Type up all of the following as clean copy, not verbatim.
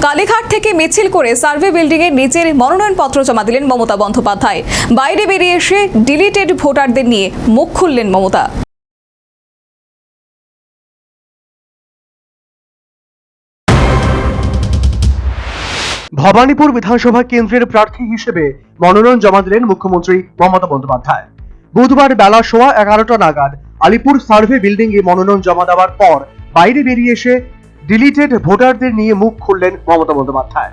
কালীঘাট থেকে মিছিল করে সার্ভে বিল্ডিং এর নিচের মনোনয়নপত্র জমা দিলেন মমতা বন্দ্যোপাধ্যায়। বাইরে বেরিয়ে এসে ডিলিটেড ভোটারদের নিয়ে মুখ খুললেন মমতা। ভবানীপুর বিধানসভা কেন্দ্রের প্রার্থী হিসেবে মনোনয়ন জমা দিলেন মুখ্যমন্ত্রী মমতা বন্দ্যোপাধ্যায়। বুধবার বেলা 11:15 নাগাদ আলিপুর সার্ভে বিল্ডিং এ মনোনয়ন জমা দেওয়ার পর বাইরে বেরিয়ে এসে ডিলিটেড ভোটারদের নিয়ে মুখ খুললেন মমতা বন্দ্যোপাধ্যায়।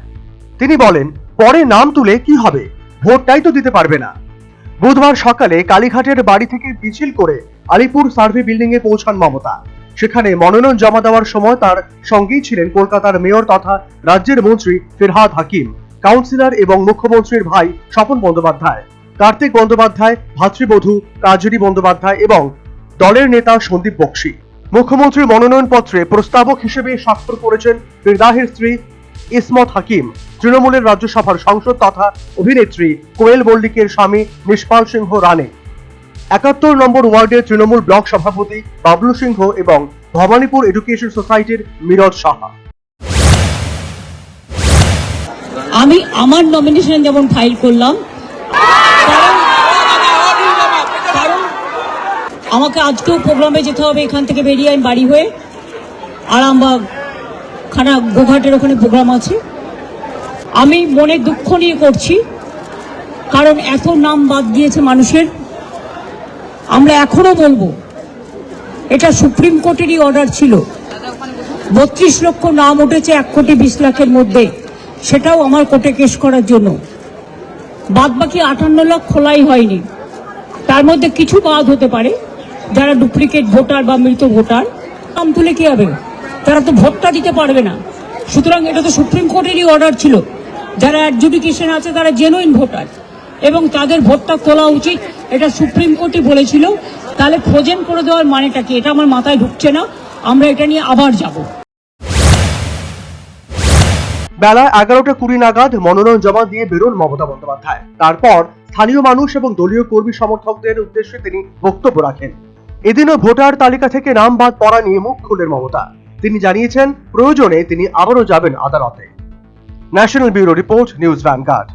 তিনি বলেন, পরে নাম তুলে কি হবে, ভোটটাই তো দিতে পারবে না। বুধবার সকালে কালীঘাটের বাড়ি থেকে মিছিল করে আলিপুর সার্ভে বিল্ডিং এ পৌঁছান মমতা। সেখানে মনোনয়ন জমা দেওয়ার সময় তার সঙ্গেই ছিলেন কলকাতার মেয়র তথা রাজ্যের মন্ত্রী ফিরহাদ হাকিম, কাউন্সিলর এবং মুখ্যমন্ত্রীর ভাই স্বপন বন্দ্যোপাধ্যায়, কার্তিক বন্দ্যোপাধ্যায়, ভাতৃবধূ কাজরি বন্দ্যোপাধ্যায় এবং দলের নেতা সন্দীপ বক্সী। মুখ্যমন্ত্রীর মনোনয়নপত্রে প্রস্তাবক হিসেবে স্বাক্ষর করেছেন ফিরদাহের স্ত্রী ইসমত হাকিম, তৃণমূলের রাজ্যসভার সাংসদ তথা অভিনেত্রী কোয়েল মল্লিকের স্বামী নিষ্পাল সিংহ রানে, 71 নম্বর ওয়ার্ডের তৃণমূল ব্লক সভাপতি বাবলু সিংহ এবং ভবানীপুর এডুকেশন সোসাইটির মিরজ সাহা। আমি আমার নমিনেশন যেমন ফাইল করলাম, কারণ আমাকে আজকেও প্রোগ্রামে যেতে হবে, এখান থেকে বেরিয়ে আমি বাড়ি হয়ে আরামবাগ খানা গোঘাটের ওখানে প্রোগ্রাম আছে। আমি মনে দুঃখ নিয়ে করছি, কারণ এত নাম বাদ দিয়েছে মানুষের। আমরা এখনো বলবো, এটা সুপ্রিম কোর্টেরই অর্ডার ছিল। 32 লক্ষ নাম উঠেছে 1,20,00,000-এর মধ্যে, সেটাও আমার কোর্টে কেস করার জন্য। বাদ বাকি 58 লাখ খোলাই হয়নি। তার মধ্যে কিছু বাদ হতে পারে, যারা ডুপ্লিকেট ভোটার বা মৃত ভোটার। নাম তুলে কি হবে, তারা তো ভোটটা দিতে পারবে না। সুতরাং এটা তো সুপ্রিম কোর্টেরই অর্ডার ছিল, যারা অ্যাডজুডিকেশন আছে তারা জেনুইন ভোটার এবং তাদের ভোটটা তোলা উচিত, এটা সুপ্রিম কোর্টই বলেছিল। তাহলে ফ্রোজেন করে দেওয়ার মানেটা কি, এটা আমার মাথায় ঢুকছে না। আমরা এটা নিয়ে আবার যাব। বেলা 11:20 নাগাদ মনোনয়ন জমা দিয়ে বেরোন মমতা বন্দ্যোপাধ্যায়। তারপর স্থানীয় মানুষ এবং দলীয় কর্মী সমর্থকদের উদ্দেশ্যে তিনি বক্তব্য রাখেন। এদিনও ভোটার তালিকা থেকে নাম বাদ পড়া নিয়ে মুখ খুললেন মমতা। তিনি জানিয়েছেন, প্রয়োজনে তিনি আবারও যাবেন আদালতে। National bureau report, news vanguard.